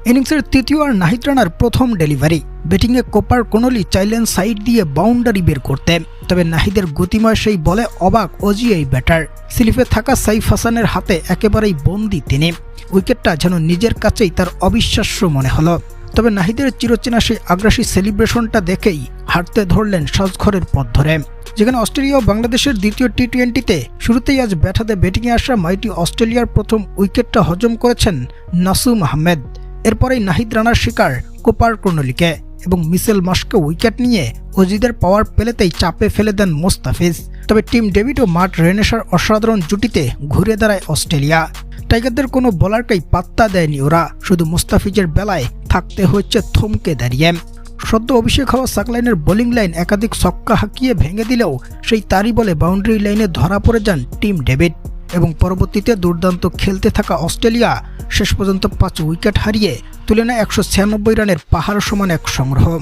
ইনিংসের তৃতীয় আর নাহিদ রানার প্রথম ডেলিভারি। ব্যাটিংয়ে কোপার কোনলি চাইলেন সাইড দিয়ে বাউন্ডারি বের করতে, তবে নাহিদের গতিময় সেই বলে অবাক অজি এই ব্যাটার। স্লিপে থাকা সাইফ হাসানের হাতে একেবারেই বন্দী তিনি। উইকেটটা যেন নিজের কাছেই তার অবিশ্বাস্য মনে হলো। তবে নাহিদের চিরচেনা সেই আগ্রাসী সেলিব্রেশনটা দেখেই হাঁটতে ধরলেন সাজঘরের পথ ধরে। যেখানে অস্ট্রেলিয়া ও বাংলাদেশের দ্বিতীয় টি-20তে শুরুতেই আজ ব্যাট ব্যাটিংয়ে আসা মাইটি অস্ট্রেলিয়ার প্রথম উইকেটটা হজম করেছেন নাসুম আহমেদ। এরপরেই নাহিদ রানার শিকার কোপার কোনলিকে এবং মিচেল মার্শকে উইকেট নিয়ে অজিদের পাওয়ার প্লেতেই চাপে ফেলে দেন মোস্তাফিজ। তবে টিম ডেভিড ও মার্ট রেনেসার অসাধারণ জুটিতে ঘুরে দাঁড়ায় অস্ট্রেলিয়া। টাইগারদের কোনো বোলারকেই পাত্তা দেয়নি ওরা, শুধু মুস্তাফিজের বেলায় থাকতে হচ্ছে থমকে দাঁড়িয়ে। সদ্য অভিষেক হওয়া সাকলাইনের বোলিং লাইন একাধিক ছক্কা হাঁকিয়ে ভেঙে দিলেও সেই তারই বলে বাউন্ডারি লাইনে ধরা পড়ে যান টিম ডেভিড এবং পরবর্তীতে দুর্দান্ত খেলতে থাকা অস্ট্রেলিয়া শেষ পর্যন্ত 5 উইকেট হারিয়ে তুলে নেয় 196 রানের পাহাড় সমান এক সংগ্রহ।